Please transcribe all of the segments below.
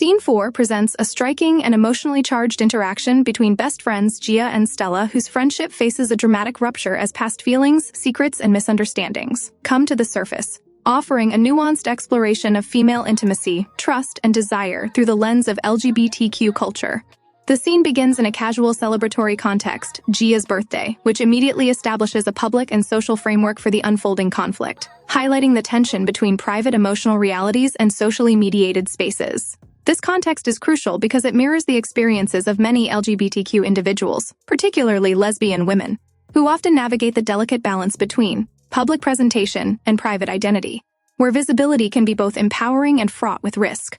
Scene 4 presents a striking and emotionally charged interaction between best friends Gia and Stella, whose friendship faces a dramatic rupture as past feelings, secrets, and misunderstandings come to the surface, offering a nuanced exploration of female intimacy, trust, and desire through the lens of LGBTQ culture. The scene begins in a casual celebratory context, Gia's birthday, which immediately establishes a public and social framework for the unfolding conflict, highlighting the tension between private emotional realities and socially mediated spaces. This context is crucial because it mirrors the experiences of many LGBTQ individuals, particularly lesbian women, who often navigate the delicate balance between public presentation and private identity, where visibility can be both empowering and fraught with risk.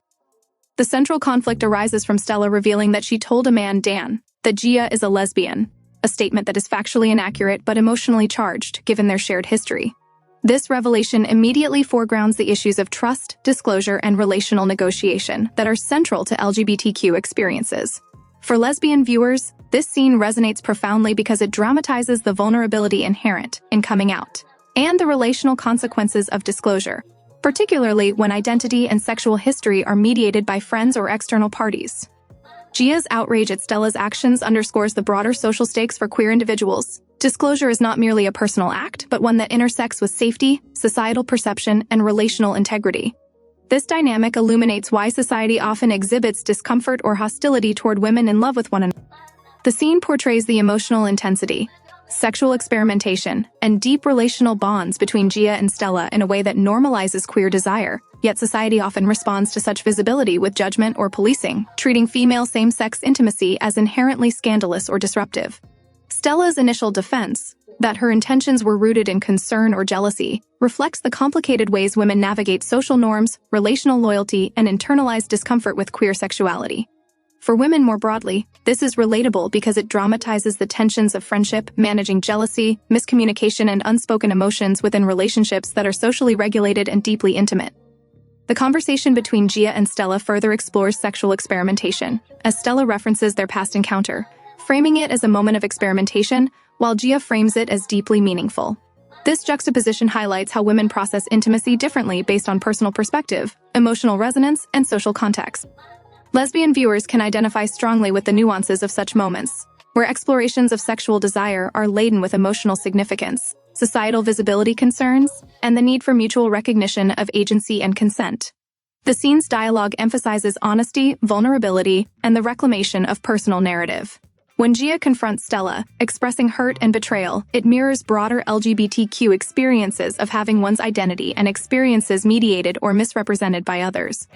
The central conflict arises from Stella revealing that she told a man, Dan, that Gia is a lesbian, a statement that is factually inaccurate but emotionally charged given their shared history. This revelation immediately foregrounds the issues of trust, disclosure, and relational negotiation that are central to LGBTQ experiences. For lesbian viewers, this scene resonates profoundly because it dramatizes the vulnerability inherent in coming out and the relational consequences of disclosure, particularly when identity and sexual history are mediated by friends or external parties. Gia's outrage at Stella's actions underscores the broader social stakes for queer individuals. Disclosure is not merely a personal act, but one that intersects with safety, societal perception, and relational integrity. This dynamic illuminates why society often exhibits discomfort or hostility toward women in love with one another. The scene portrays the emotional intensity, sexual experimentation, and deep relational bonds between Gia and Stella in a way that normalizes queer desire, yet society often responds to such visibility with judgment or policing, treating female same-sex intimacy as inherently scandalous or disruptive. Stella's initial defense, that her intentions were rooted in concern or jealousy, reflects the complicated ways women navigate social norms, relational loyalty, and internalized discomfort with queer sexuality. For women more broadly, this is relatable because it dramatizes the tensions of friendship, managing jealousy, miscommunication, and unspoken emotions within relationships that are socially regulated and deeply intimate. The conversation between Gia and Stella further explores sexual experimentation, as Stella references their past encounter, framing it as a moment of experimentation, while Gia frames it as deeply meaningful. This juxtaposition highlights how women process intimacy differently based on personal perspective, emotional resonance, and social context. Lesbian viewers can identify strongly with the nuances of such moments, where explorations of sexual desire are laden with emotional significance, societal visibility concerns, and the need for mutual recognition of agency and consent. The scene's dialogue emphasizes honesty, vulnerability, and the reclamation of personal narrative. When Gia confronts Stella, expressing hurt and betrayal, it mirrors broader LGBTQ experiences of having one's identity and experiences mediated or misrepresented by others.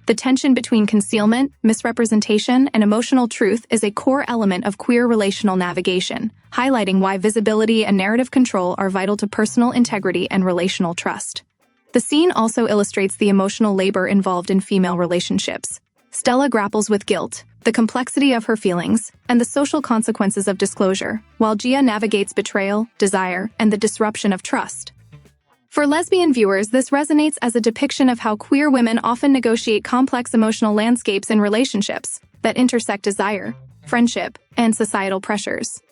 The tension between concealment, misrepresentation, and emotional truth is a core element of queer relational navigation, highlighting why visibility and narrative control are vital to personal integrity and relational trust. The scene also illustrates the emotional labor involved in female relationships. Stella grapples with guilt, the complexity of her feelings, and the social consequences of disclosure, while Gia navigates betrayal, desire, and the disruption of trust. For lesbian viewers, this resonates as a depiction of how queer women often negotiate complex emotional landscapes in relationships that intersect desire, friendship, and societal pressures.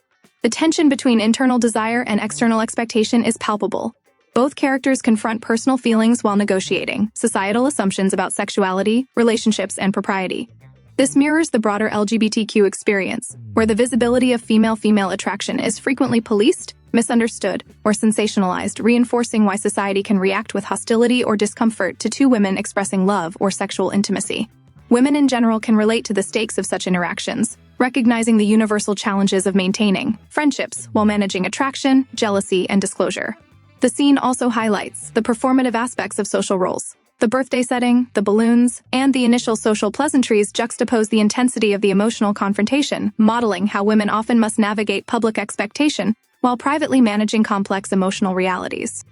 The tension between internal desire and external expectation is palpable. Both characters confront personal feelings while negotiating societal assumptions about sexuality, relationships, and propriety. This mirrors the broader LGBTQ experience, where the visibility of female-female attraction is frequently policed, misunderstood, or sensationalized, reinforcing why society can react with hostility or discomfort to two women expressing love or sexual intimacy. Women in general can relate to the stakes of such interactions, recognizing the universal challenges of maintaining friendships while managing attraction, jealousy, and disclosure. The scene also highlights the performative aspects of social roles. The birthday setting, the balloons, and the initial social pleasantries juxtapose the intensity of the emotional confrontation, modeling how women often must navigate public expectation while privately managing complex emotional realities.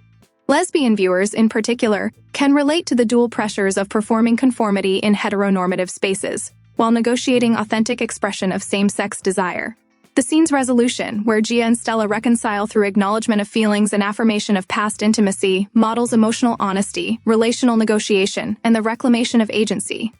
Lesbian viewers, in particular, can relate to the dual pressures of performing conformity in heteronormative spaces, while negotiating authentic expression of same-sex desire. The scene's resolution, where Gia and Stella reconcile through acknowledgement of feelings and affirmation of past intimacy, models emotional honesty, relational negotiation, and the reclamation of agency.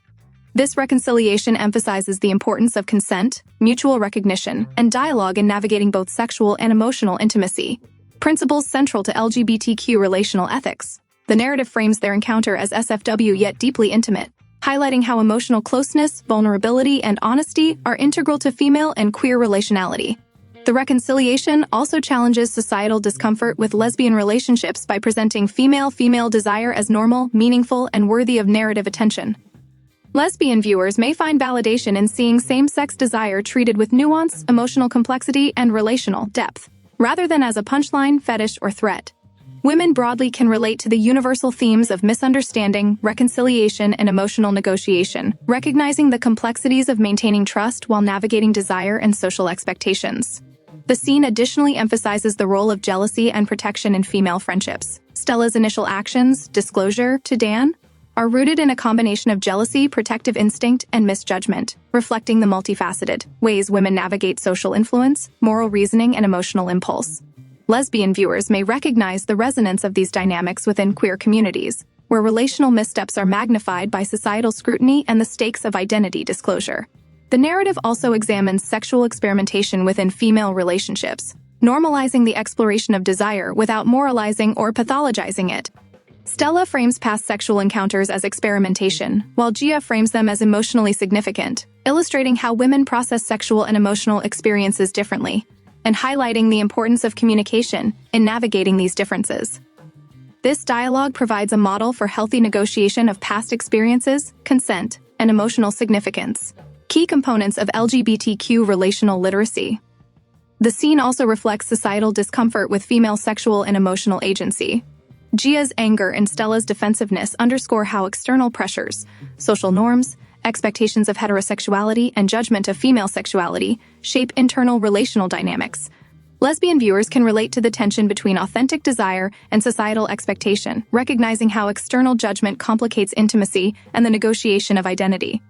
This reconciliation emphasizes the importance of consent, mutual recognition, and dialogue in navigating both sexual and emotional intimacy, principles central to LGBTQ relational ethics. The narrative frames their encounter as SFW yet deeply intimate, highlighting how emotional closeness, vulnerability, and honesty are integral to female and queer relationality. The reconciliation also challenges societal discomfort with lesbian relationships by presenting female-female desire as normal, meaningful, and worthy of narrative attention. Lesbian viewers may find validation in seeing same-sex desire treated with nuance, emotional complexity, and relational depth, rather than as a punchline, fetish, or threat. Women broadly can relate to the universal themes of misunderstanding, reconciliation, and emotional negotiation, recognizing the complexities of maintaining trust while navigating desire and social expectations. The scene additionally emphasizes the role of jealousy and protection in female friendships. Stella's initial actions, disclosure to Dan, are rooted in a combination of jealousy, protective instinct, and misjudgment, reflecting the multifaceted ways women navigate social influence, moral reasoning, and emotional impulse. Lesbian viewers may recognize the resonance of these dynamics within queer communities, where relational missteps are magnified by societal scrutiny and the stakes of identity disclosure. The narrative also examines sexual experimentation within female relationships, normalizing the exploration of desire without moralizing or pathologizing it. Stella frames past sexual encounters as experimentation, while Gia frames them as emotionally significant, illustrating how women process sexual and emotional experiences differently, and highlighting the importance of communication in navigating these differences. This dialogue provides a model for healthy negotiation of past experiences, consent, and emotional significance, key components of LGBTQ relational literacy. The scene also reflects societal discomfort with female sexual and emotional agency. Gia's anger and Stella's defensiveness underscore how external pressures, social norms, expectations of heterosexuality, and judgment of female sexuality shape internal relational dynamics. Lesbian viewers can relate to the tension between authentic desire and societal expectation, recognizing how external judgment complicates intimacy and the negotiation of identity.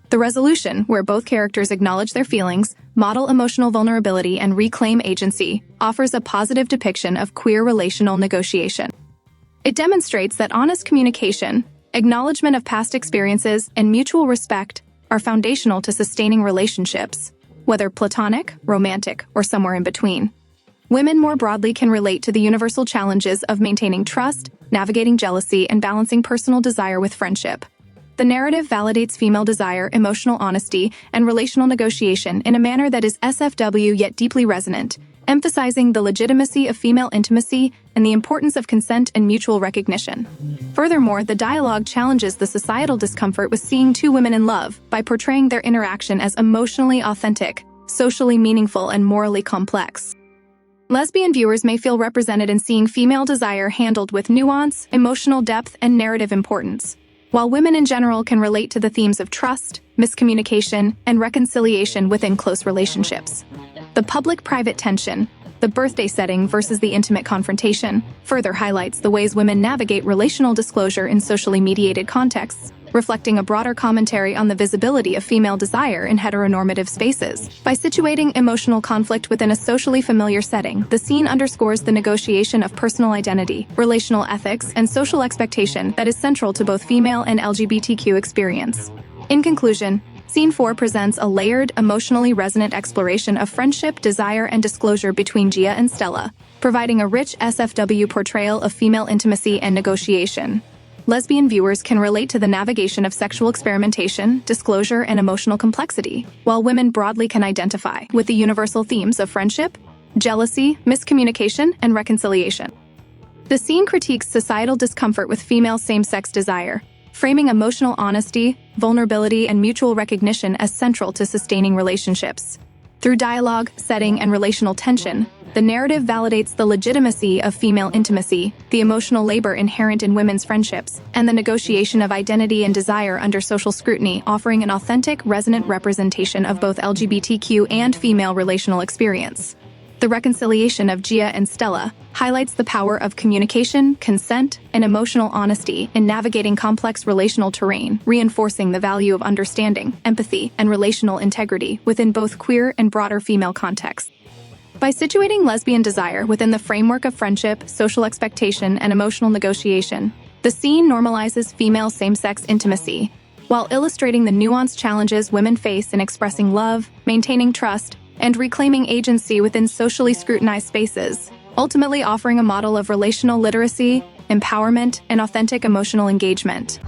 The resolution, where both characters acknowledge their feelings, model emotional vulnerability, and reclaim agency, offers a positive depiction of queer relational negotiation. It demonstrates that honest communication, acknowledgement of past experiences, and mutual respect are foundational to sustaining relationships, whether platonic, romantic, or somewhere in between. Women more broadly can relate to the universal challenges of maintaining trust, navigating jealousy, and balancing personal desire with friendship. The narrative validates female desire, emotional honesty, and relational negotiation in a manner that is SFW yet deeply resonant, emphasizing the legitimacy of female intimacy and the importance of consent and mutual recognition. Furthermore, the dialogue challenges the societal discomfort with seeing two women in love by portraying their interaction as emotionally authentic, socially meaningful, and morally complex. Lesbian viewers may feel represented in seeing female desire handled with nuance, emotional depth, and narrative importance, while women in general can relate to the themes of trust, miscommunication, and reconciliation within close relationships. The public-private tension, the birthday setting versus the intimate confrontation, further highlights the ways women navigate relational disclosure in socially mediated contexts, reflecting a broader commentary on the visibility of female desire in heteronormative spaces. By situating emotional conflict within a socially familiar setting, the scene underscores the negotiation of personal identity, relational ethics, and social expectation that is central to both female and LGBTQ experience. In conclusion, Scene 4 presents a layered, emotionally resonant exploration of friendship, desire, and disclosure between Gia and Stella, providing a rich SFW portrayal of female intimacy and negotiation. Lesbian viewers can relate to the navigation of sexual experimentation, disclosure, and emotional complexity, while women broadly can identify with the universal themes of friendship, jealousy, miscommunication, and reconciliation. The scene critiques societal discomfort with female same-sex desire, framing emotional honesty, vulnerability, and mutual recognition as central to sustaining relationships. Through dialogue, setting, and relational tension, the narrative validates the legitimacy of female intimacy, the emotional labor inherent in women's friendships, and the negotiation of identity and desire under social scrutiny, offering an authentic, resonant representation of both LGBTQ and female relational experience. The reconciliation of Gia and Stella highlights the power of communication, consent, and emotional honesty in navigating complex relational terrain, reinforcing the value of understanding, empathy, and relational integrity within both queer and broader female contexts. By situating lesbian desire within the framework of friendship, social expectation, and emotional negotiation, the scene normalizes female same-sex intimacy, while illustrating the nuanced challenges women face in expressing love, maintaining trust, and reclaiming agency within socially scrutinized spaces, ultimately offering a model of relational literacy, empowerment, and authentic emotional engagement.